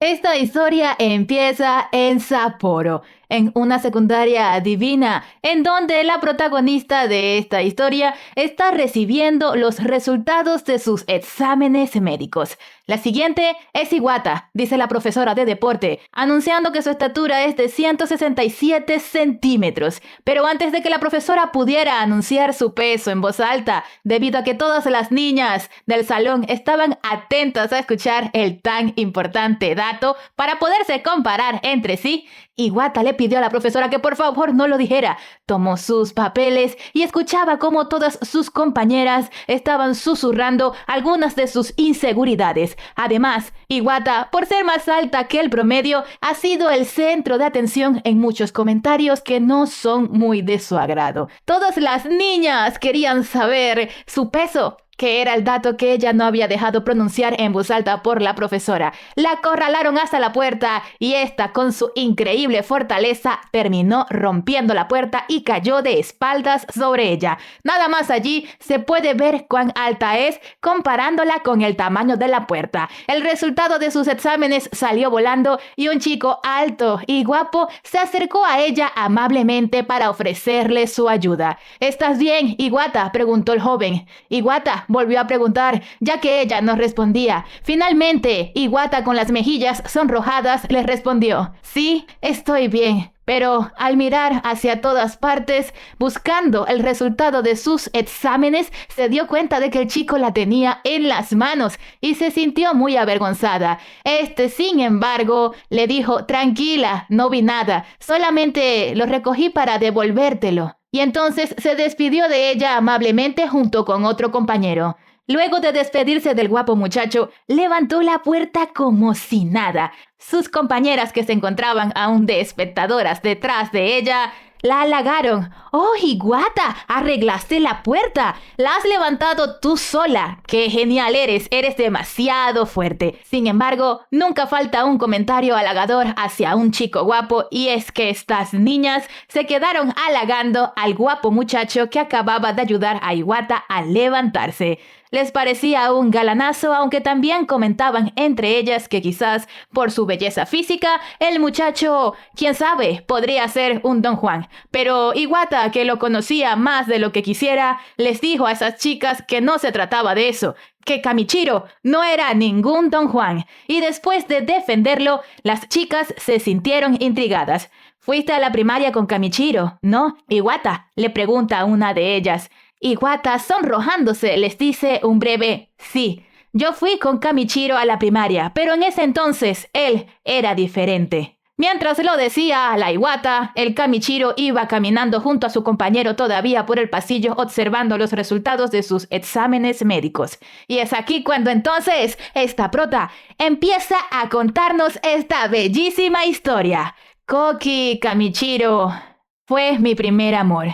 Esta historia empieza en Sapporo, en una secundaria divina, en donde la protagonista de esta historia está recibiendo los resultados de sus exámenes médicos. La siguiente es Iwata, dice la profesora de deporte, anunciando que su estatura es de 167 centímetros. Pero antes de que la profesora pudiera anunciar su peso en voz alta, debido a que todas las niñas del salón estaban atentas a escuchar el tan importante dato para poderse comparar entre sí, Iwata le pidió a la profesora que por favor no lo dijera. Tomó sus papeles y escuchaba cómo todas sus compañeras estaban susurrando algunas de sus inseguridades. Además, Iwata, por ser más alta que el promedio, ha sido el centro de atención en muchos comentarios que no son muy de su agrado. Todas las niñas querían saber su peso, que era el dato que ella no había dejado pronunciar en voz alta por la profesora. La acorralaron hasta la puerta y esta, con su increíble fortaleza, terminó rompiendo la puerta y cayó de espaldas sobre ella. Nada más allí se puede ver cuán alta es comparándola con el tamaño de la puerta. El resultado de sus exámenes salió volando y un chico alto y guapo se acercó a ella amablemente para ofrecerle su ayuda. ¿Estás bien, Iwata?, preguntó el joven. Iwata volvió a preguntar, ya que ella no respondía. Finalmente, Iwata, con las mejillas sonrojadas, le respondió: sí, estoy bien. Pero al mirar hacia todas partes, buscando el resultado de sus exámenes, se dio cuenta de que el chico la tenía en las manos y se sintió muy avergonzada. Sin embargo, le dijo: tranquila, no vi nada, solamente lo recogí para devolvértelo. Y entonces se despidió de ella amablemente junto con otro compañero. Luego de despedirse del guapo muchacho, levantó la puerta como si nada. Sus compañeras, que se encontraban aún de espectadoras detrás de ella, la halagaron. ¡Oh, Iwata! ¡Arreglaste la puerta! ¡La has levantado tú sola! ¡Qué genial eres! ¡Eres demasiado fuerte! Sin embargo, nunca falta un comentario halagador hacia un chico guapo, y es que estas niñas se quedaron halagando al guapo muchacho que acababa de ayudar a Iwata a levantarse. Les parecía un galanazo, aunque también comentaban entre ellas que quizás por su belleza física, el muchacho, quién sabe, podría ser un Don Juan. Pero Iwata, que lo conocía más de lo que quisiera, les dijo a esas chicas que no se trataba de eso, que Kamichiro no era ningún Don Juan. Y después de defenderlo, las chicas se sintieron intrigadas. ¿Fuiste a la primaria con Kamichiro, no, Iwata?, le pregunta a una de ellas. Iwata, sonrojándose, les dice un breve sí. Yo fui con Kamichiro a la primaria, pero en ese entonces él era diferente. Mientras lo decía la Iwata, el Kamichiro iba caminando junto a su compañero todavía por el pasillo observando los resultados de sus exámenes médicos. Y es aquí cuando entonces esta prota empieza a contarnos esta bellísima historia. Koki Kamichiro fue mi primer amor.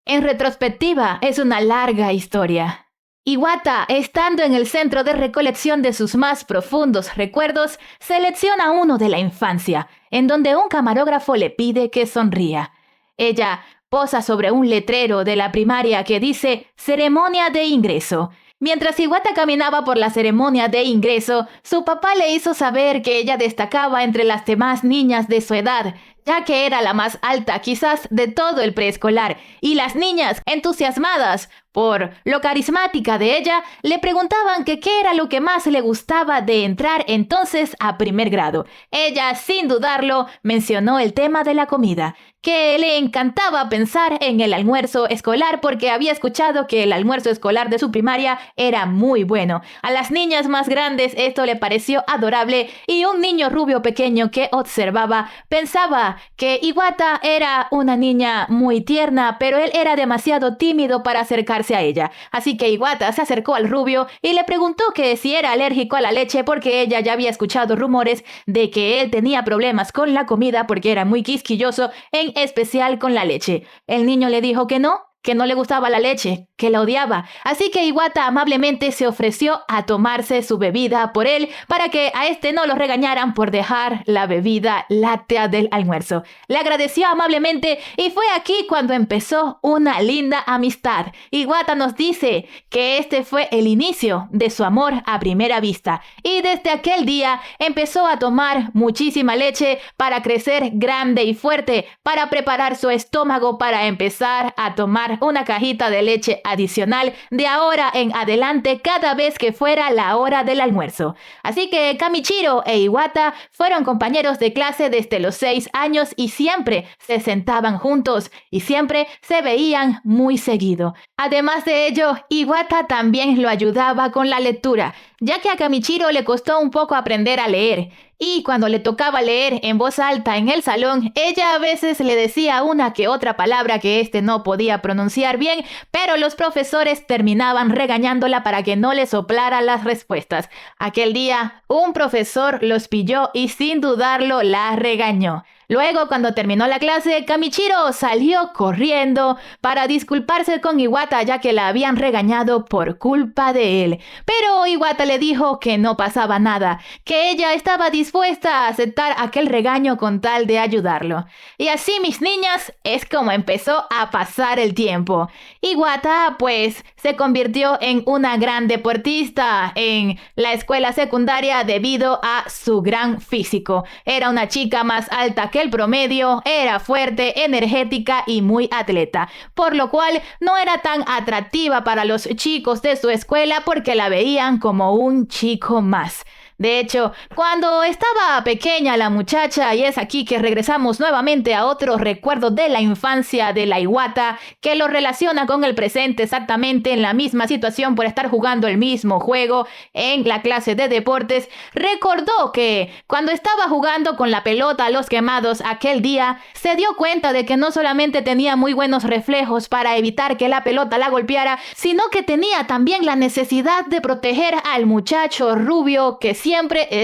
En retrospectiva, es una larga historia. Iwata, estando en el centro de recolección de sus más profundos recuerdos, selecciona uno de la infancia, en donde un camarógrafo le pide que sonría. Ella posa sobre un letrero de la primaria que dice «Ceremonia de ingreso». Mientras Iwata caminaba por la ceremonia de ingreso, su papá le hizo saber que ella destacaba entre las demás niñas de su edad, ya que era la más alta quizás de todo el preescolar, y las niñas, entusiasmadas por lo carismática de ella, le preguntaban que qué era lo que más le gustaba de entrar entonces a primer grado. Ella, sin dudarlo, mencionó el tema de la comida, que le encantaba pensar en el almuerzo escolar porque había escuchado que el almuerzo escolar de su primaria era muy bueno. A las niñas más grandes esto le pareció adorable y un niño rubio pequeño que observaba pensaba que Iwata era una niña muy tierna, pero él era demasiado tímido para acercarse a ella. Así que Iwata se acercó al rubio y le preguntó que si era alérgico a la leche porque ella ya había escuchado rumores de que él tenía problemas con la comida porque era muy quisquilloso, en especial con la leche. El niño le dijo que no le gustaba la leche, que la odiaba. Así que Iwata amablemente se ofreció a tomarse su bebida por él para que a este no lo regañaran por dejar la bebida láctea del almuerzo. Le agradeció amablemente y fue aquí cuando empezó una linda amistad. Iwata nos dice que este fue el inicio de su amor a primera vista y desde aquel día empezó a tomar muchísima leche para crecer grande y fuerte, para preparar su estómago para empezar a tomar una cajita de leche adicional de ahora en adelante cada vez que fuera la hora del almuerzo. Así que Kamichiro e Iwata fueron compañeros de clase desde los 6 años y siempre se sentaban juntos y siempre se veían muy seguido. Además de ello, Iwata también lo ayudaba con la lectura, ya que a Kamichiro le costó un poco aprender a leer. Y cuando le tocaba leer en voz alta en el salón, ella a veces le decía una que otra palabra que éste no podía pronunciar bien, pero los profesores terminaban regañándola para que no le soplara las respuestas. Aquel día, un profesor los pilló y sin dudarlo la regañó. Luego, cuando terminó la clase, Kamichiro salió corriendo para disculparse con Iwata ya que la habían regañado por culpa de él. Pero Iwata le dijo que no pasaba nada, que ella estaba dispuesta a aceptar aquel regaño con tal de ayudarlo. Y así, mis niñas, es como empezó a pasar el tiempo. Iwata, pues, se convirtió en una gran deportista en la escuela secundaria debido a su gran físico. Era una chica más alta que el promedio, era fuerte, energética y muy atleta, por lo cual no era tan atractiva para los chicos de su escuela porque la veían como un chico más. De hecho, cuando estaba pequeña la muchacha, y es aquí que regresamos nuevamente a otro recuerdo de la infancia de la Iwata, que lo relaciona con el presente exactamente en la misma situación por estar jugando el mismo juego en la clase de deportes, recordó que cuando estaba jugando con la pelota a los quemados aquel día, se dio cuenta de que no solamente tenía muy buenos reflejos para evitar que la pelota la golpeara, sino que tenía también la necesidad de proteger al muchacho rubio que siempre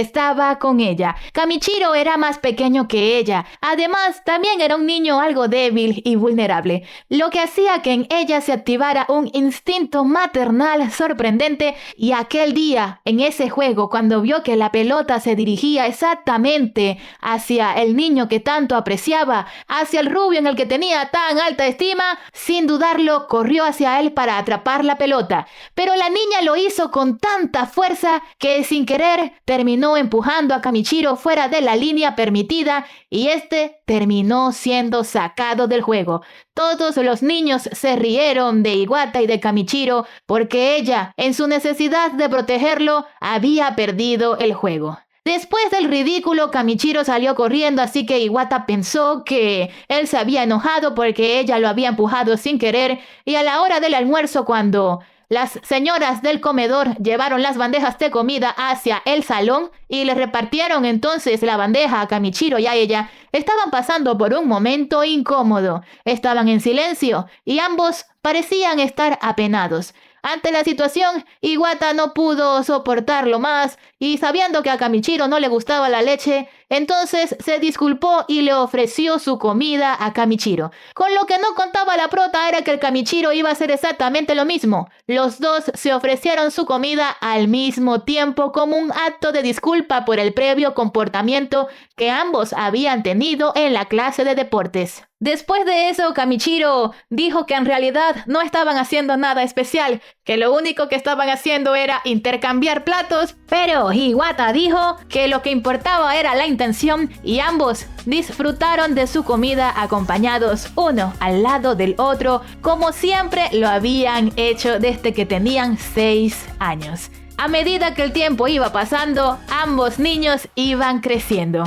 estaba con ella. Kamichiro era más pequeño que ella. Además, también era un niño algo débil y vulnerable, lo que hacía que en ella se activara un instinto maternal sorprendente. Y aquel día, en ese juego, cuando vio que la pelota se dirigía exactamente hacia el niño que tanto apreciaba, hacia el rubio en el que tenía tan alta estima, sin dudarlo, corrió hacia él para atrapar la pelota. Pero la niña lo hizo con tanta fuerza que sin querer terminó empujando a Kamichiro fuera de la línea permitida y este terminó siendo sacado del juego. Todos los niños se rieron de Iwata y de Kamichiro porque ella, en su necesidad de protegerlo, había perdido el juego. Después del ridículo, Kamichiro salió corriendo, así que Iwata pensó que él se había enojado porque ella lo había empujado sin querer, y a la hora del almuerzo, cuando las señoras del comedor llevaron las bandejas de comida hacia el salón y le repartieron entonces la bandeja a Kamichiro y a ella, estaban pasando por un momento incómodo. Estaban en silencio y ambos parecían estar apenados. Ante la situación, Iwata no pudo soportarlo más y sabiendo que a Kamichiro no le gustaba la leche, entonces se disculpó y le ofreció su comida a Kamichiro. Con lo que no contaba la prota era que el Kamichiro iba a hacer exactamente lo mismo. Los dos se ofrecieron su comida al mismo tiempo como un acto de disculpa por el previo comportamiento que ambos habían tenido en la clase de deportes. Después de eso, Kamichiro dijo que en realidad no estaban haciendo nada especial, que lo único que estaban haciendo era intercambiar platos, pero Iwata dijo que lo que importaba era la intención y ambos disfrutaron de su comida acompañados uno al lado del otro, como siempre lo habían hecho desde que tenían 6 años. A medida que el tiempo iba pasando, ambos niños iban creciendo.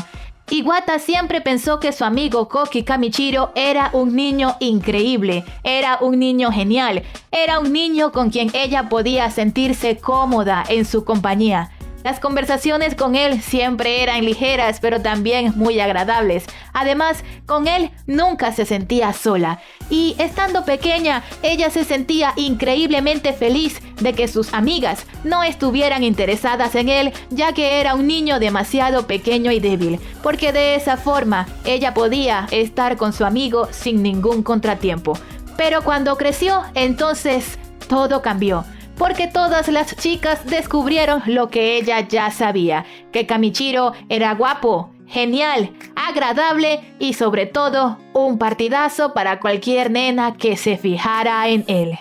Iwata siempre pensó que su amigo Koki Kamichiro era un niño increíble, era un niño genial, era un niño con quien ella podía sentirse cómoda en su compañía. Las conversaciones con él siempre eran ligeras, pero también muy agradables. Además, con él nunca se sentía sola. Y estando pequeña, ella se sentía increíblemente feliz de que sus amigas no estuvieran interesadas en él, ya que era un niño demasiado pequeño y débil, porque de esa forma ella podía estar con su amigo sin ningún contratiempo. Pero cuando creció, entonces todo cambió, porque todas las chicas descubrieron lo que ella ya sabía, que Kamichiro era guapo, genial, agradable y sobre todo un partidazo para cualquier nena que se fijara en él.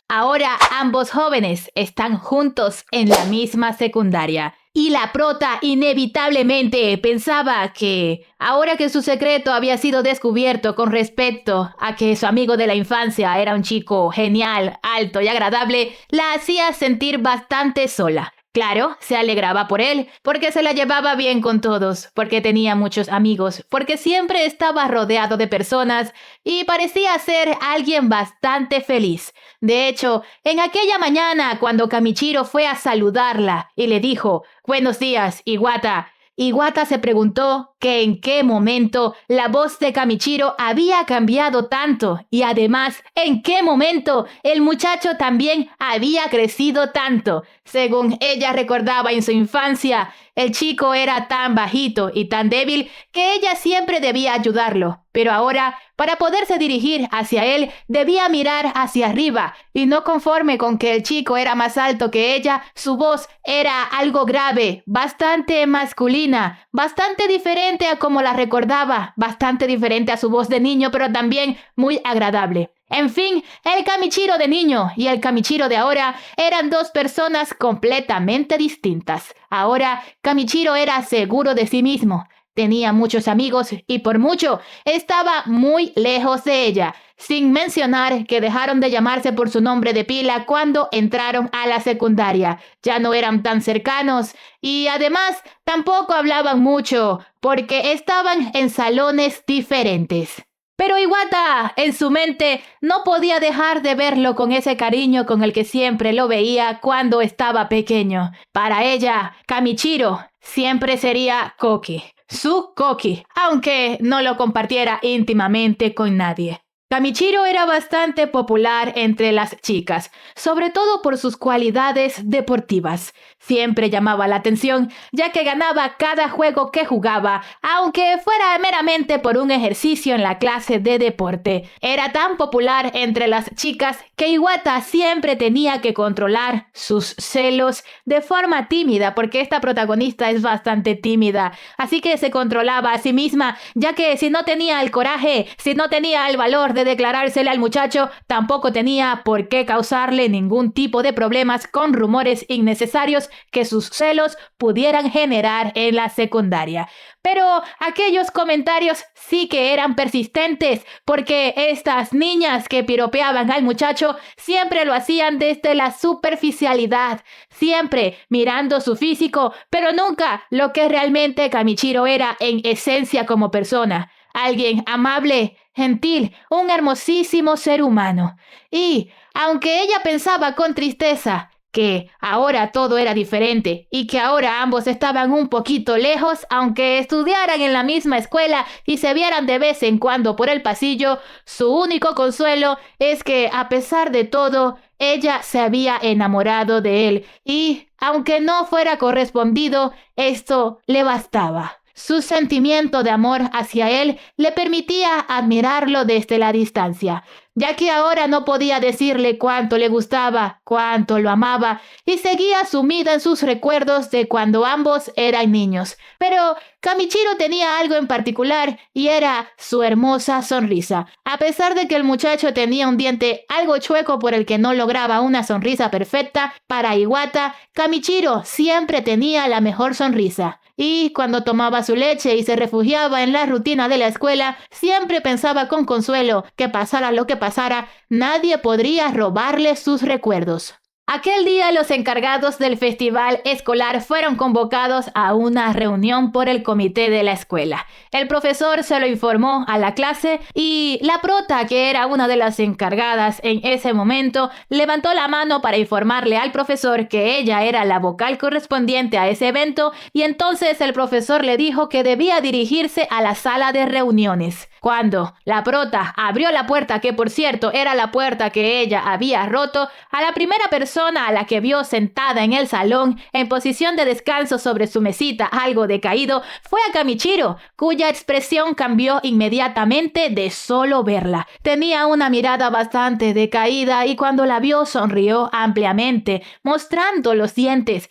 Ahora ambos jóvenes están juntos en la misma secundaria. Y la prota inevitablemente pensaba que, ahora que su secreto había sido descubierto con respecto a que su amigo de la infancia era un chico genial, alto y agradable, la hacía sentir bastante sola. Claro, se alegraba por él, porque se la llevaba bien con todos, porque tenía muchos amigos, porque siempre estaba rodeado de personas y parecía ser alguien bastante feliz. De hecho, en aquella mañana cuando Kamichiro fue a saludarla y le dijo, «Buenos días, Iwata», Iwata se preguntó que en qué momento la voz de Kamichiro había cambiado tanto y además en qué momento el muchacho también había crecido tanto. Según ella recordaba en su infancia, el chico era tan bajito y tan débil que ella siempre debía ayudarlo, pero ahora, para poderse dirigir hacia él, debía mirar hacia arriba y no conforme con que el chico era más alto que ella, su voz era algo grave, bastante masculina, bastante diferente a como la recordaba, bastante diferente a su voz de niño, pero también muy agradable. En fin, el Kamichiro de niño y el Kamichiro de ahora eran dos personas completamente distintas. Ahora, Kamichiro era seguro de sí mismo. Tenía muchos amigos y por mucho estaba muy lejos de ella, sin mencionar que dejaron de llamarse por su nombre de pila cuando entraron a la secundaria. Ya no eran tan cercanos y además tampoco hablaban mucho porque estaban en salones diferentes. Pero Iwata, en su mente, no podía dejar de verlo con ese cariño con el que siempre lo veía cuando estaba pequeño. Para ella, Kamichiro siempre sería Koki, su Koki, aunque no lo compartiera íntimamente con nadie. Kamichiro era bastante popular entre las chicas, sobre todo por sus cualidades deportivas. Siempre llamaba la atención, ya que ganaba cada juego que jugaba, aunque fuera meramente por un ejercicio en la clase de deporte. Era tan popular entre las chicas que Iwata siempre tenía que controlar sus celos de forma tímida, porque esta protagonista es bastante tímida, así que se controlaba a sí misma, ya que si no tenía el coraje, si no tenía el valor de declarársele al muchacho, tampoco tenía por qué causarle ningún tipo de problemas con rumores innecesarios que sus celos pudieran generar en la secundaria. Pero aquellos comentarios sí que eran persistentes, porque estas niñas que piropeaban al muchacho siempre lo hacían desde la superficialidad, siempre mirando su físico, pero nunca lo que realmente Kamichiro era en esencia como persona. Alguien amable, gentil, un hermosísimo ser humano. Y, aunque ella pensaba con tristeza que ahora todo era diferente y que ahora ambos estaban un poquito lejos, aunque estudiaran en la misma escuela y se vieran de vez en cuando por el pasillo, su único consuelo es que, a pesar de todo, ella se había enamorado de él y, aunque no fuera correspondido, esto le bastaba. Su sentimiento de amor hacia él le permitía admirarlo desde la distancia, ya que ahora no podía decirle cuánto le gustaba, cuánto lo amaba, y seguía sumida en sus recuerdos de cuando ambos eran niños. Pero Kamichiro tenía algo en particular y era su hermosa sonrisa. A pesar de que el muchacho tenía un diente algo chueco por el que no lograba una sonrisa perfecta, para Iwata, Kamichiro siempre tenía la mejor sonrisa. Y cuando tomaba su leche y se refugiaba en la rutina de la escuela, siempre pensaba con consuelo que pasara lo que pasara, nadie podría robarle sus recuerdos. Aquel día los encargados del festival escolar fueron convocados a una reunión por el comité de la escuela. El profesor se lo informó a la clase y la prota, que era una de las encargadas en ese momento, levantó la mano para informarle al profesor que ella era la vocal correspondiente a ese evento y entonces el profesor le dijo que debía dirigirse a la sala de reuniones. Cuando la prota abrió la puerta, que por cierto era la puerta que ella había roto, a la primera persona persona a la que vio sentada en el salón, en posición de descanso sobre su mesita algo decaído, fue a Kamichiro, cuya expresión cambió inmediatamente de solo verla. Tenía una mirada bastante decaída y cuando la vio sonrió ampliamente, mostrando los dientes.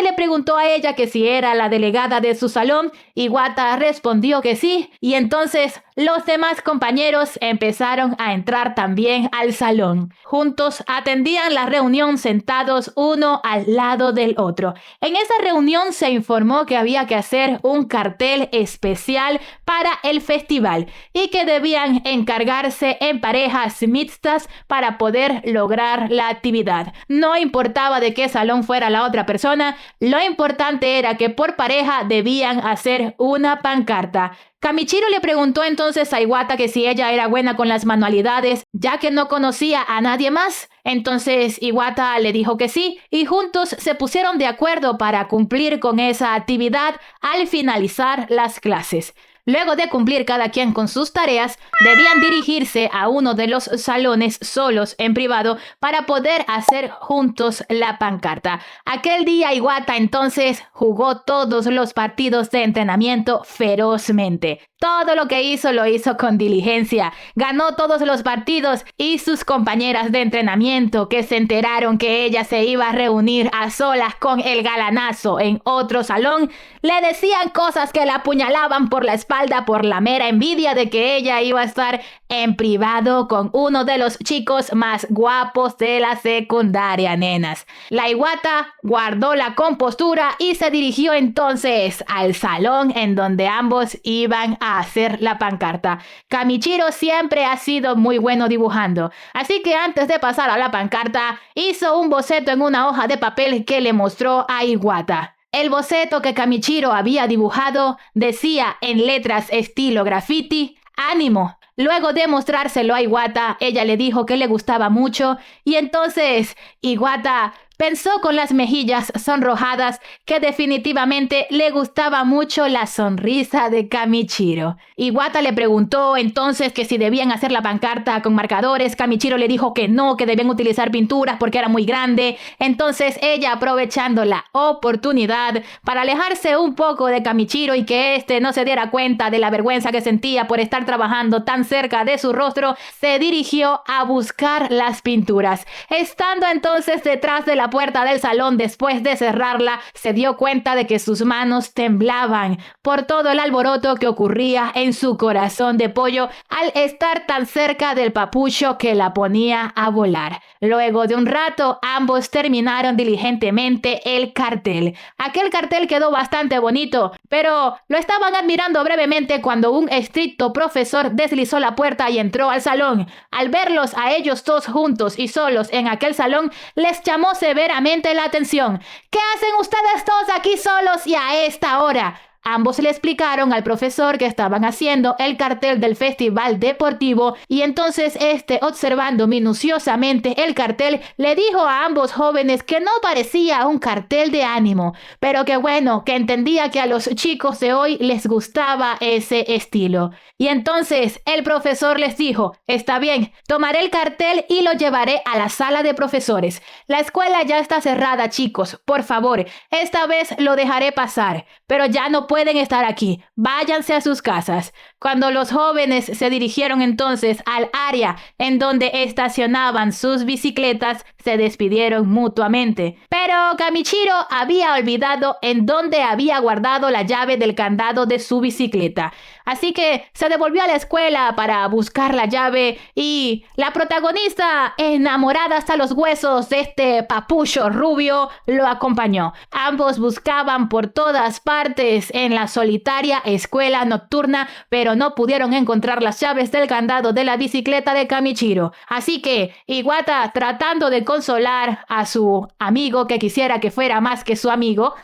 Le preguntó a ella que si era la delegada de su salón. Iwata respondió que sí, y entonces los demás compañeros empezaron a entrar también al salón. Juntos atendían la reunión sentados uno al lado del otro. En esa reunión se informó que había que hacer un cartel especial para el festival y que debían encargarse en parejas mixtas para poder lograr la actividad. No importaba de qué salón fuera la otra persona, lo importante era que por pareja debían hacer una pancarta. Kamichiro le preguntó entonces a Iwata que si ella era buena con las manualidades, ya que no conocía a nadie más. Entonces Iwata le dijo que sí, y juntos se pusieron de acuerdo para cumplir con esa actividad al finalizar las clases. Luego de cumplir cada quien con sus tareas, debían dirigirse a uno de los salones solos en privado para poder hacer juntos la pancarta. Aquel día Iwata entonces jugó todos los partidos de entrenamiento ferozmente. Todo lo que hizo lo hizo con diligencia. Ganó todos los partidos y sus compañeras de entrenamiento, que se enteraron que ella se iba a reunir a solas con el galanazo en otro salón, le decían cosas que la apuñalaban por la espalda por la mera envidia de que ella iba a estar en privado con uno de los chicos más guapos de la secundaria, nenas. La Iwata guardó la compostura y se dirigió entonces al salón en donde ambos iban a hacer la pancarta. Kamichiro siempre ha sido muy bueno dibujando, así que antes de pasar a la pancarta, hizo un boceto en una hoja de papel que le mostró a Iwata. El boceto que Kamichiro había dibujado decía en letras estilo graffiti: ¡Ánimo! Luego de mostrárselo a Iwata, ella le dijo que le gustaba mucho y entonces Iwata pensó con las mejillas sonrojadas que definitivamente le gustaba mucho la sonrisa de Kamichiro. Iwata le preguntó entonces que si debían hacer la pancarta con marcadores. Kamichiro le dijo que no, que debían utilizar pinturas porque era muy grande. Entonces ella, aprovechando la oportunidad para alejarse un poco de Kamichiro y que éste no se diera cuenta de la vergüenza que sentía por estar trabajando tan cerca de su rostro, se dirigió a buscar las pinturas. Estando entonces detrás de la puerta del salón, después de cerrarla, se dio cuenta de que sus manos temblaban por todo el alboroto que ocurría en su corazón de pollo al estar tan cerca del papucho que la ponía a volar. Luego de un rato, ambos terminaron diligentemente el cartel. Aquel cartel quedó bastante bonito, pero lo estaban admirando brevemente cuando un estricto profesor deslizó la puerta y entró al salón. Al verlos a ellos dos juntos y solos en aquel salón, les llamó severamente la atención. ¿Qué hacen ustedes dos aquí solos y a esta hora? Ambos le explicaron al profesor que estaban haciendo el cartel del festival deportivo y entonces observando minuciosamente el cartel, le dijo a ambos jóvenes que no parecía un cartel de ánimo, pero que bueno, que entendía que a los chicos de hoy les gustaba ese estilo. Y entonces el profesor les dijo: está bien, tomaré el cartel y lo llevaré a la sala de profesores. La escuela ya está cerrada, chicos, por favor, esta vez lo dejaré pasar, pero ya no pueden estar aquí, váyanse a sus casas. Cuando los jóvenes se dirigieron entonces al área en donde estacionaban sus bicicletas, se despidieron mutuamente. Pero Kamichiro había olvidado en dónde había guardado la llave del candado de su bicicleta. Así que se devolvió a la escuela para buscar la llave y la protagonista, enamorada hasta los huesos de este papucho rubio, lo acompañó. Ambos buscaban por todas partes en la solitaria escuela nocturna, pero no pudieron encontrar las llaves del candado de la bicicleta de Kamichiro. Así que Iwata, tratando de consolar a su amigo que quisiera que fuera más que su amigo,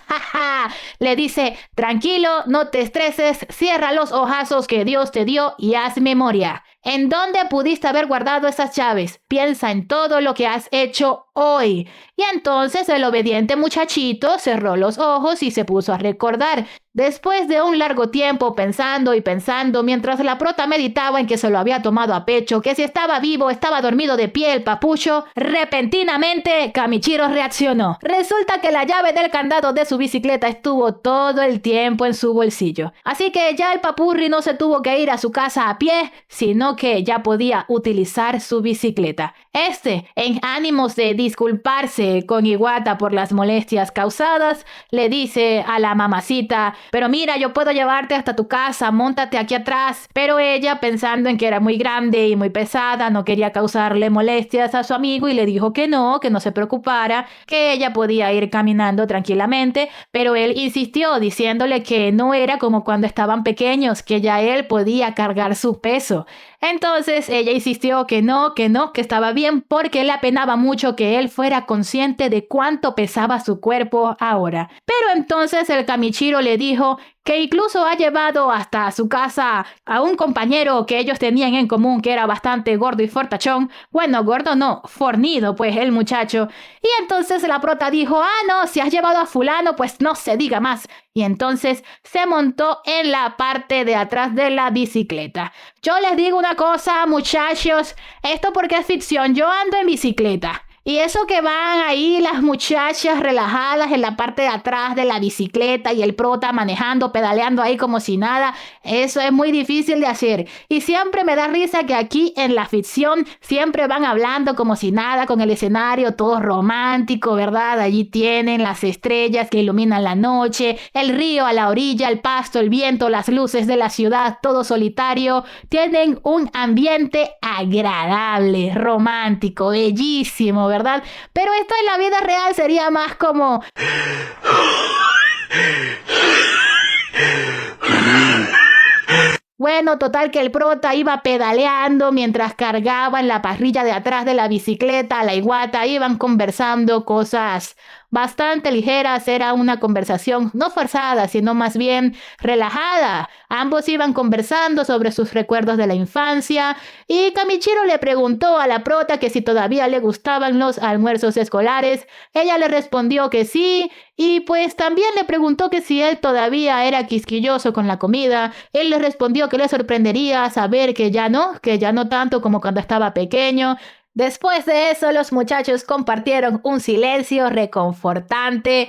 le dice: tranquilo, no te estreses, cierra los ojazos que Dios te dio y haz memoria. ¿En dónde pudiste haber guardado esas llaves? Piensa en todo lo que has hecho hoy. Y entonces el obediente muchachito cerró los ojos y se puso a recordar. Después de un largo tiempo pensando y pensando, mientras la prota meditaba en que se lo había tomado a pecho, que si estaba vivo, estaba dormido de pie el papucho, repentinamente Kamichiro reaccionó. Resulta que la llave del candado de su bicicleta estuvo todo el tiempo en su bolsillo. Así que ya el papurri no se tuvo que ir a su casa a pie, sino que ya podía utilizar su bicicleta. En ánimos de disculparse con Iwata por las molestias causadas, le dice a la mamacita: pero mira, yo puedo llevarte hasta tu casa, móntate aquí atrás. Pero ella, pensando en que era muy grande y muy pesada, no quería causarle molestias a su amigo y le dijo que no se preocupara, que ella podía ir caminando tranquilamente. Pero él insistió diciéndole que no era como cuando estaban pequeños, que ya él podía cargar su peso. Entonces ella insistió que estaba bien, porque le apenaba mucho que él fuera consciente de cuánto pesaba su cuerpo ahora. Pero entonces el Kamichiro le dijo que incluso ha llevado hasta su casa a un compañero que ellos tenían en común, que era bastante gordo y fortachón. Bueno, gordo no, fornido pues el muchacho. Y entonces la prota dijo: no, si has llevado a fulano, pues no se diga más. Y entonces se montó en la parte de atrás de la bicicleta. Yo les digo una cosa, muchachos, esto porque es ficción, yo ando en bicicleta. Y eso que van ahí las muchachas relajadas en la parte de atrás de la bicicleta y el prota manejando, pedaleando ahí como si nada, eso es muy difícil de hacer. Y siempre me da risa que aquí en la ficción siempre van hablando como si nada, con el escenario todo romántico, ¿verdad? Allí tienen las estrellas que iluminan la noche, el río a la orilla, el pasto, el viento, las luces de la ciudad, todo solitario. Tienen un ambiente agradable, romántico, bellísimo, ¿verdad? Pero esto en la vida real sería más como... Bueno, total que el prota iba pedaleando mientras cargaba en la parrilla de atrás de la bicicleta a la Iwata. Iban conversando cosas bastante ligeras. Era una conversación no forzada, sino más bien relajada. Ambos iban conversando sobre sus recuerdos de la infancia y Kamichiro le preguntó a la prota que si todavía le gustaban los almuerzos escolares. Ella le respondió que sí, y pues también le preguntó que si él todavía era quisquilloso con la comida. Él le respondió que le sorprendería saber que ya no tanto como cuando estaba pequeño. Después de eso, los muchachos compartieron un silencio reconfortante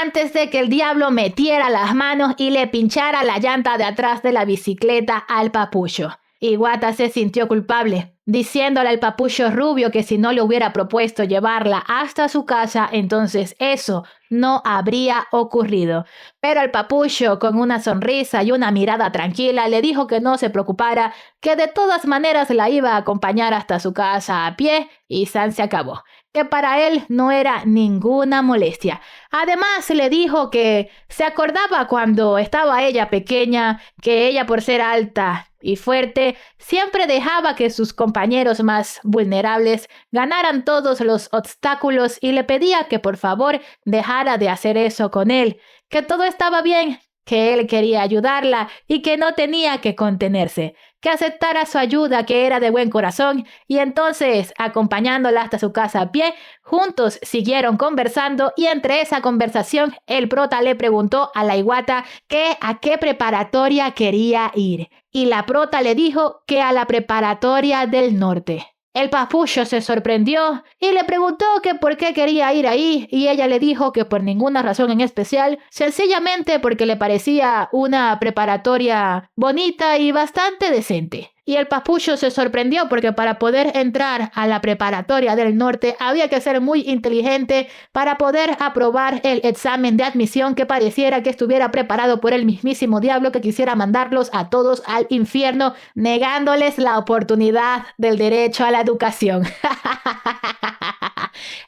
antes de que el diablo metiera las manos y le pinchara la llanta de atrás de la bicicleta al papucho. Iwata se sintió culpable, diciéndole al papucho rubio que si no le hubiera propuesto llevarla hasta su casa, entonces eso no habría ocurrido. Pero el papucho, con una sonrisa y una mirada tranquila, le dijo que no se preocupara, que de todas maneras la iba a acompañar hasta su casa a pie, y san se acabó, que para él no era ninguna molestia. Además le dijo que se acordaba cuando estaba ella pequeña, que ella, por ser alta y fuerte, siempre dejaba que sus compañeros más vulnerables ganaran todos los obstáculos, y le pedía que por favor dejara de hacer eso con él, que todo estaba bien, que él quería ayudarla y que no tenía que contenerse, que aceptara su ayuda, que era de buen corazón. Y entonces, acompañándola hasta su casa a pie, juntos siguieron conversando, y entre esa conversación el prota le preguntó a la Iwata que a qué preparatoria quería ir, y la prota le dijo que a la preparatoria del norte. El papucho se sorprendió y le preguntó que por qué quería ir ahí, y ella le dijo que por ninguna razón en especial, sencillamente porque le parecía una preparatoria bonita y bastante decente. Y el papucho se sorprendió porque para poder entrar a la preparatoria del norte había que ser muy inteligente para poder aprobar el examen de admisión, que pareciera que estuviera preparado por el mismísimo diablo, que quisiera mandarlos a todos al infierno, negándoles la oportunidad del derecho a la educación.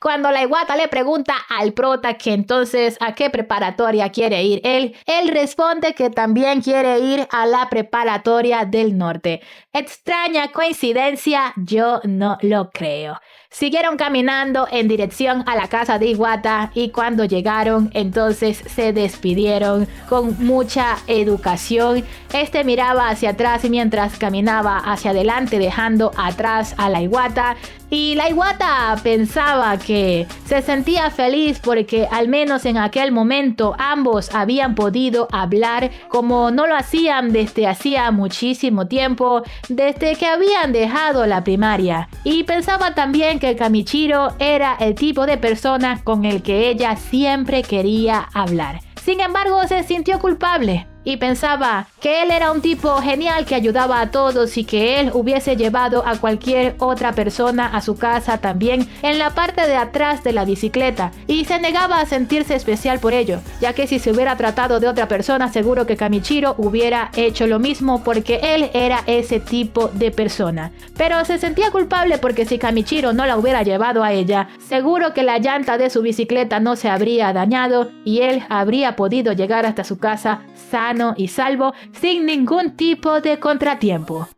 Cuando la Iwata le pregunta al prota que entonces a qué preparatoria quiere ir él responde que también quiere ir a la preparatoria del norte. Extraña coincidencia, yo no lo creo. Siguieron caminando en dirección a la casa de Iwata, y cuando llegaron entonces se despidieron con mucha educación. Miraba hacia atrás mientras caminaba hacia adelante, dejando atrás a la Iwata. Y la Iwata pensaba que se sentía feliz porque al menos en aquel momento ambos habían podido hablar como no lo hacían desde hacía muchísimo tiempo, desde que habían dejado la primaria. Y pensaba también que Kamichiro era el tipo de persona con el que ella siempre quería hablar. Sin embargo, se sintió culpable y pensaba que él era un tipo genial que ayudaba a todos y que él hubiese llevado a cualquier otra persona a su casa también en la parte de atrás de la bicicleta, y se negaba a sentirse especial por ello, ya que si se hubiera tratado de otra persona seguro que Kamichiro hubiera hecho lo mismo porque él era ese tipo de persona. Pero se sentía culpable porque si Kamichiro no la hubiera llevado a ella, seguro que la llanta de su bicicleta no se habría dañado y él habría podido llegar hasta su casa sano y salvo sin ningún tipo de contratiempo.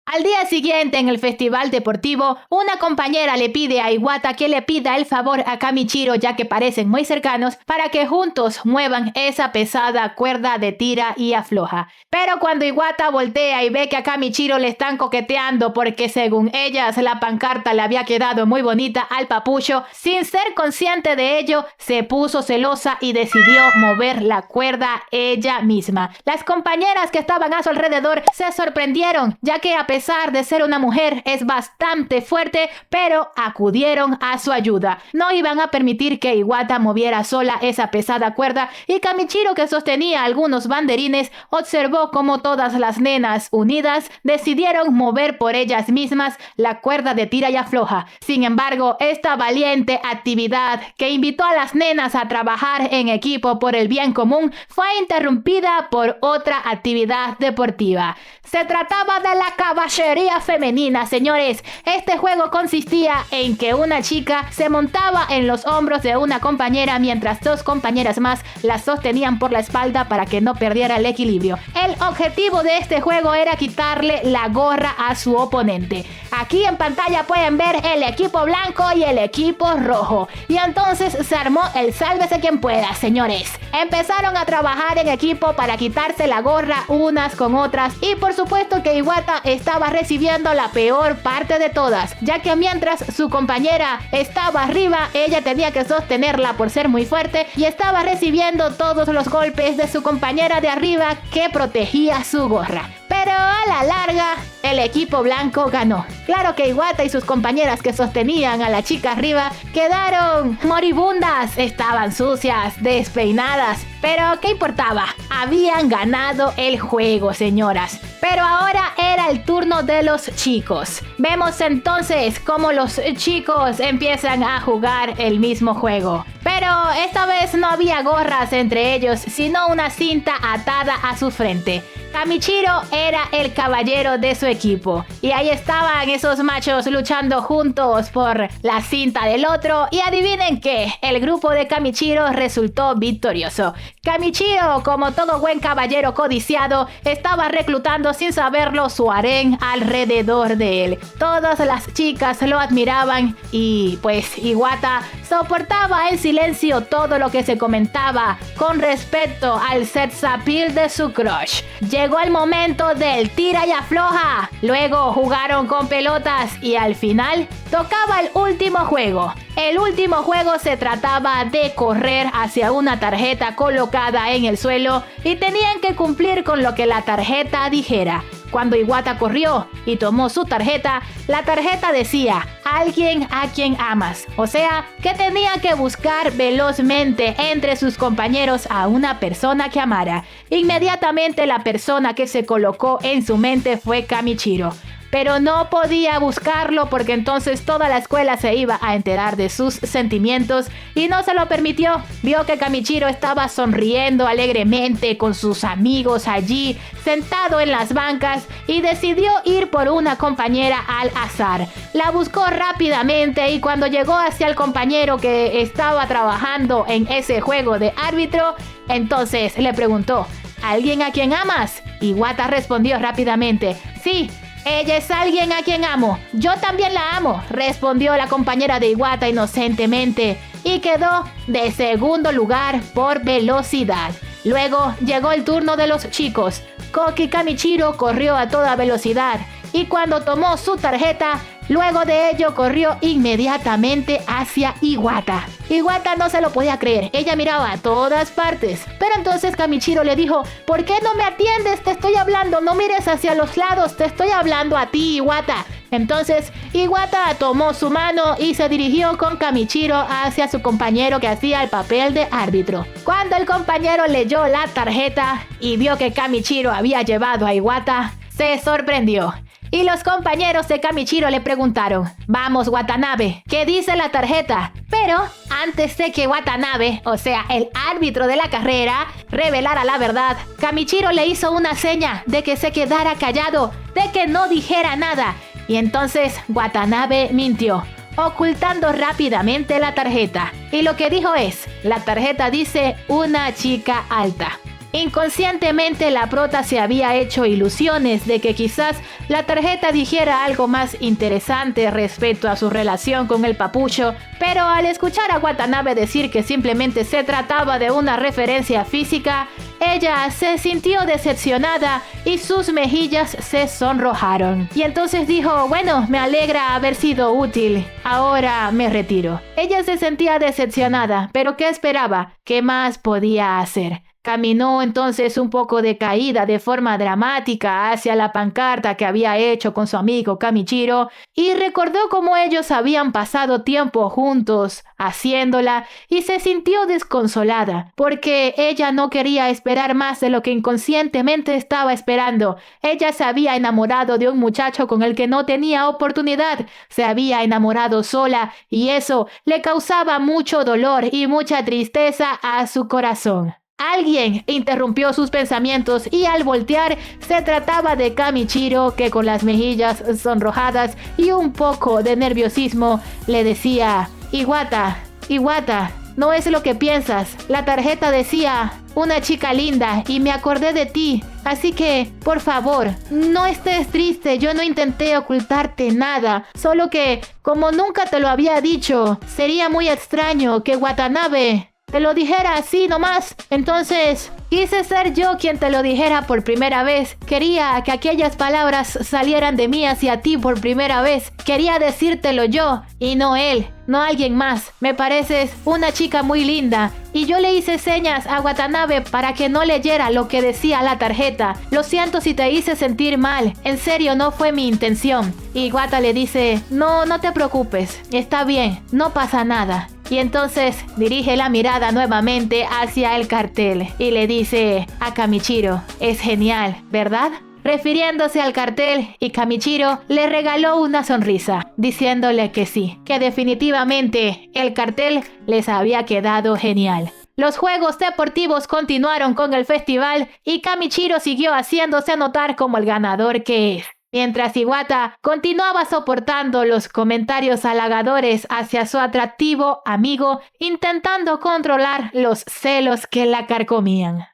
Al día siguiente, en el festival deportivo, una compañera le pide a Iwata que le pida el favor a Kamichiro, ya que parecen muy cercanos, para que juntos muevan esa pesada cuerda de tira y afloja. Pero cuando Iwata voltea y ve que a Kamichiro le están coqueteando porque según ellas la pancarta le había quedado muy bonita al papucho, sin ser consciente de ello, se puso celosa y decidió mover la cuerda ella misma. Las compañeras que estaban a su alrededor se sorprendieron, ya que a pesar de ser una mujer es bastante fuerte, pero acudieron a su ayuda. No iban a permitir que Iwata moviera sola esa pesada cuerda, y Kamichiro, que sostenía algunos banderines, observó cómo todas las nenas unidas decidieron mover por ellas mismas la cuerda de tira y afloja. Sin embargo, esta valiente actividad que invitó a las nenas a trabajar en equipo por el bien común fue interrumpida por otra actividad deportiva. Se trataba de la caballería femenina, señores. Este juego consistía en que una chica se montaba en los hombros de una compañera mientras dos compañeras más la sostenían por la espalda para que no perdiera el equilibrio. El objetivo de este juego era quitarle la gorra a su oponente. Aquí en pantalla pueden ver el equipo blanco y el equipo rojo. Y entonces se armó el sálvese quien pueda, señores. Empezaron a trabajar en equipo para quitarse la gorra unas con otras, y por supuesto que Iwata estaba recibiendo la peor parte de todas, ya que mientras su compañera estaba arriba, ella tenía que sostenerla por ser muy fuerte y estaba recibiendo todos los golpes de su compañera de arriba que protegía su gorra. Pero a la larga, el equipo blanco ganó. Claro que Iwata y sus compañeras que sostenían a la chica arriba quedaron moribundas, estaban sucias, despeinadas. Pero ¿qué importaba? Habían ganado el juego, señoras. Pero ahora era el turno de los chicos. Vemos entonces cómo los chicos empiezan a jugar el mismo juego. Pero esta vez no había gorras entre ellos, sino una cinta atada a su frente. Kamichiro era el caballero de su equipo, y ahí estaban esos machos luchando juntos por la cinta del otro, y adivinen qué, el grupo de Kamichiro resultó victorioso. Kamichiro, como todo buen caballero codiciado, estaba reclutando sin saberlo su harén alrededor de él. Todas las chicas lo admiraban y pues Iwata soportaba en silencio todo lo que se comentaba con respecto al sex appeal de su crush. Llegó el momento del tira y afloja. Luego jugaron con pelotas y al final tocaba el último juego. El último juego se trataba de correr hacia una tarjeta colocada en el suelo y tenían que cumplir con lo que la tarjeta dijera. Cuando Iwata corrió y tomó su tarjeta, la tarjeta decía alguien a quien amas. O sea, que tenía que buscar velozmente entre sus compañeros a una persona que amara. Inmediatamente la persona que se colocó en su mente fue Kamichiro. Pero no podía buscarlo porque entonces toda la escuela se iba a enterar de sus sentimientos y no se lo permitió. Vio que Kamichiro estaba sonriendo alegremente con sus amigos allí, sentado en las bancas, y decidió ir por una compañera al azar. La buscó rápidamente y cuando llegó hacia el compañero que estaba trabajando en ese juego de árbitro, entonces le preguntó, ¿alguien a quien amas? Iwata respondió rápidamente, sí. Ella es alguien a quien amo. Yo también la amo, respondió la compañera de Iwata inocentemente, y quedó de segundo lugar por velocidad. Luego llegó el turno de los chicos. Koki Kamichiro corrió a toda velocidad y cuando tomó su tarjeta, luego de ello corrió inmediatamente hacia Iwata. Iwata no se lo podía creer, ella miraba a todas partes. Pero entonces Kamichiro le dijo: ¿por qué no me atiendes? Te estoy hablando, no mires hacia los lados, te estoy hablando a ti, Iwata. Entonces Iwata tomó su mano y se dirigió con Kamichiro hacia su compañero que hacía el papel de árbitro. Cuando el compañero leyó la tarjeta y vio que Kamichiro había llevado a Iwata, se sorprendió. Y los compañeros de Kamichiro le preguntaron: vamos, Watanabe, ¿qué dice la tarjeta? Pero antes de que Watanabe, o sea, el árbitro de la carrera, revelara la verdad, Kamichiro le hizo una seña de que se quedara callado, de que no dijera nada. Y entonces Watanabe mintió, ocultando rápidamente la tarjeta. Y lo que dijo es: la tarjeta dice una chica alta. Inconscientemente la prota se había hecho ilusiones de que quizás la tarjeta dijera algo más interesante respecto a su relación con el papucho, pero al escuchar a Watanabe decir que simplemente se trataba de una referencia física, ella se sintió decepcionada y sus mejillas se sonrojaron. Y entonces dijo: bueno, me alegra haber sido útil, ahora me retiro. Ella se sentía decepcionada, pero ¿qué esperaba? ¿Qué más podía hacer? Caminó entonces un poco decaída de forma dramática hacia la pancarta que había hecho con su amigo Kamichiro y recordó cómo ellos habían pasado tiempo juntos haciéndola y se sintió desconsolada porque ella no quería esperar más de lo que inconscientemente estaba esperando. Ella se había enamorado de un muchacho con el que no tenía oportunidad, se había enamorado sola y eso le causaba mucho dolor y mucha tristeza a su corazón. Alguien interrumpió sus pensamientos y al voltear se trataba de Kamichiro, que con las mejillas sonrojadas y un poco de nerviosismo le decía: Iwata, Iwata, no es lo que piensas. La tarjeta decía una chica linda y me acordé de ti. Así que, por favor, no estés triste. Yo no intenté ocultarte nada. Solo que, como nunca te lo había dicho, sería muy extraño que Watanabe te lo dijera así nomás. Entonces, quise ser yo quien te lo dijera por primera vez. Quería que aquellas palabras salieran de mí hacia ti por primera vez. Quería decírtelo yo y no él, no alguien más. Me pareces una chica muy linda. Y yo le hice señas a Watanabe para que no leyera lo que decía la tarjeta. Lo siento si te hice sentir mal. En serio, no fue mi intención. Y Wata le dice: no te preocupes. Está bien, no pasa nada. Y entonces dirige la mirada nuevamente hacia el cartel y le dice a Kamichiro: es genial, ¿verdad? Refiriéndose al cartel, y Kamichiro le regaló una sonrisa, diciéndole que sí, que definitivamente el cartel les había quedado genial. Los juegos deportivos continuaron con el festival y Kamichiro siguió haciéndose notar como el ganador que es. Mientras Iwata continuaba soportando los comentarios halagadores hacia su atractivo amigo, intentando controlar los celos que la carcomían.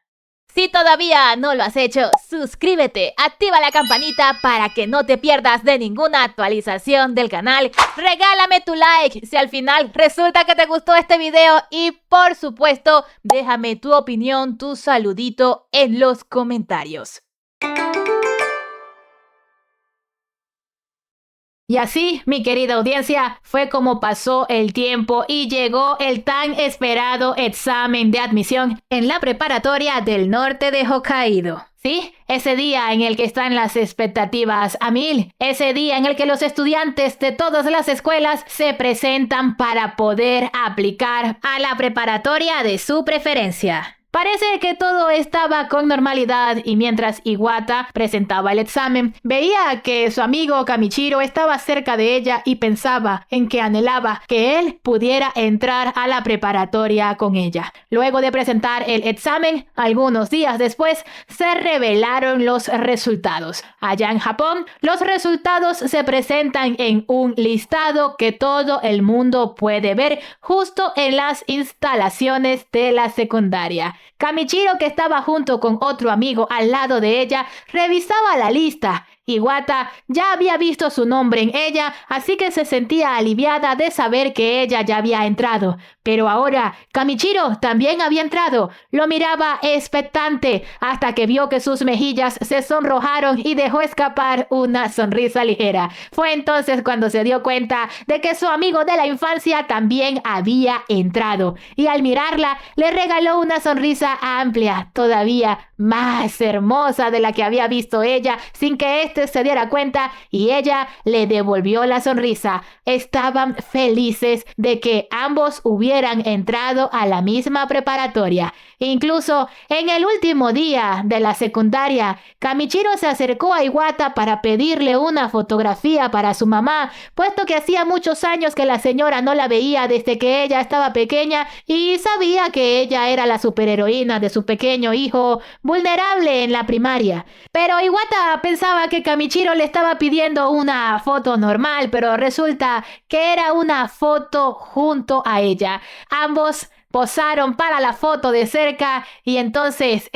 Si todavía no lo has hecho, suscríbete, activa la campanita para que no te pierdas de ninguna actualización del canal. Regálame tu like si al final resulta que te gustó este video y por supuesto déjame tu opinión, tu saludito en los comentarios. Y así, mi querida audiencia, fue como pasó el tiempo y llegó el tan esperado examen de admisión en la preparatoria del norte de Hokkaido. Sí, ese día en el que están las expectativas a 1000, ese día en el que los estudiantes de todas las escuelas se presentan para poder aplicar a la preparatoria de su preferencia. Parece que todo estaba con normalidad y mientras Iwata presentaba el examen, veía que su amigo Kamichiro estaba cerca de ella y pensaba en que anhelaba que él pudiera entrar a la preparatoria con ella. Luego de presentar el examen, algunos días después, se revelaron los resultados. Allá en Japón, los resultados se presentan en un listado que todo el mundo puede ver justo en las instalaciones de la secundaria. Kamichiro, que estaba junto con otro amigo al lado de ella, revisaba la lista Iwata ya había visto su nombre en ella, así que se sentía aliviada de saber que ella ya había entrado. Pero ahora Kamichiro también había entrado. Lo miraba expectante hasta que vio que sus mejillas se sonrojaron y dejó escapar una sonrisa ligera. Fue entonces cuando se dio cuenta de que su amigo de la infancia también había entrado. Y al mirarla, le regaló una sonrisa amplia, todavía más hermosa de la que había visto ella, sin que éste se diera cuenta, y ella le devolvió la sonrisa. Estaban felices de que ambos hubieran entrado a la misma preparatoria. Incluso en el último día de la secundaria, Kamichiro se acercó a Iwata para pedirle una fotografía para su mamá, puesto que hacía muchos años que la señora no la veía desde que ella estaba pequeña y sabía que ella era la superheroína de su pequeño hijo vulnerable en la primaria. Pero Iwata pensaba que Kamichiro le estaba pidiendo una foto normal, pero resulta que era una foto junto a ella. Ambos posaron para la foto de cerca y entonces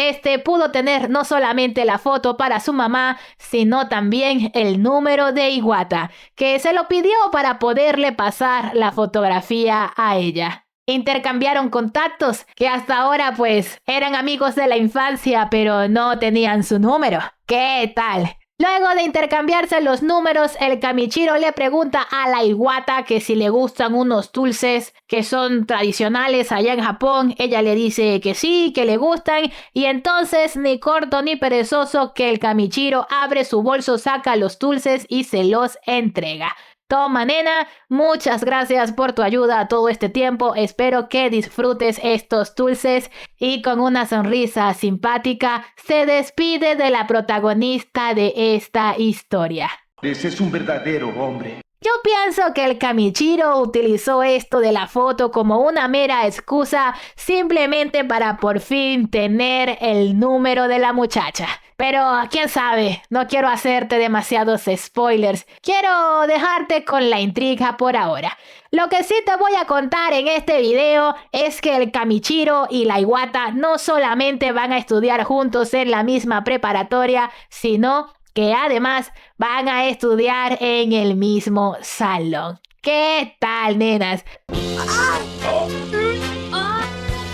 pudo tener no solamente la foto para su mamá, sino también el número de Iwata, que se lo pidió para poderle pasar la fotografía a ella. Intercambiaron contactos que hasta ahora pues eran amigos de la infancia, pero no tenían su número. ¿Qué tal? Luego de intercambiarse los números, el Kamichiro le pregunta a la Iwata que si le gustan unos dulces que son tradicionales allá en Japón. Ella le dice que sí, que le gustan, y entonces ni corto ni perezoso que el Kamichiro abre su bolso, saca los dulces y se los entrega. Toma, nena, muchas gracias por tu ayuda todo este tiempo, espero que disfrutes estos dulces, y con una sonrisa simpática se despide de la protagonista de esta historia. Ese es un verdadero hombre. Yo pienso que el Kamichiro utilizó esto de la foto como una mera excusa simplemente para por fin tener el número de la muchacha. Pero quién sabe, no quiero hacerte demasiados spoilers. Quiero dejarte con la intriga por ahora. Lo que sí te voy a contar en este video es que el Kamichiro y la Iwata no solamente van a estudiar juntos en la misma preparatoria, sino que además van a estudiar en el mismo salón. ¿Qué tal, nenas?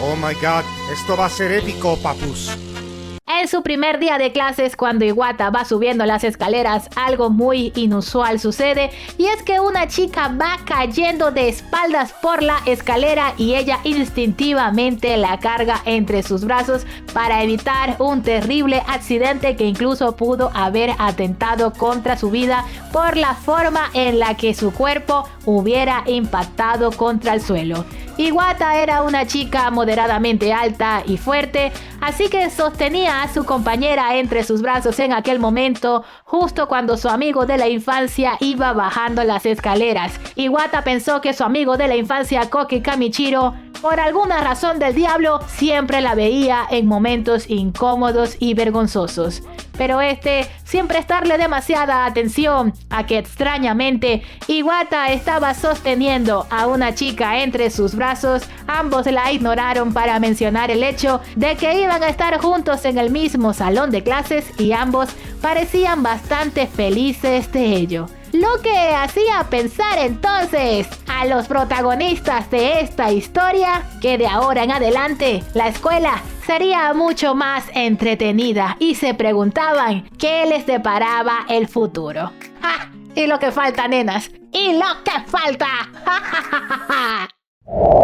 Oh my god, esto va a ser épico, papus. En su primer día de clases, cuando Iwata va subiendo las escaleras, algo muy inusual sucede, y es que una chica va cayendo de espaldas por la escalera y ella instintivamente la carga entre sus brazos para evitar un terrible accidente que incluso pudo haber atentado contra su vida por la forma en la que su cuerpo hubiera impactado contra el suelo. Iwata era una chica moderadamente alta y fuerte, así que sostenía a su compañera entre sus brazos en aquel momento, justo cuando su amigo de la infancia iba bajando las escaleras. Iwata pensó que su amigo de la infancia, Koki Kamichiro, por alguna razón del diablo, siempre la veía en momentos incómodos y vergonzosos. Pero sin prestarle demasiada atención a que extrañamente Iwata estaba sosteniendo a una chica entre sus brazos, ambos la ignoraron para mencionar el hecho de que iban a estar juntos en el mismo salón de clases y ambos parecían bastante felices de ello. Lo que hacía pensar entonces a los protagonistas de esta historia que de ahora en adelante la escuela sería mucho más entretenida y se preguntaban qué les deparaba el futuro. ¡Ja! Y lo que falta, nenas, y lo que falta. ¡Ja, ja, ja, ja!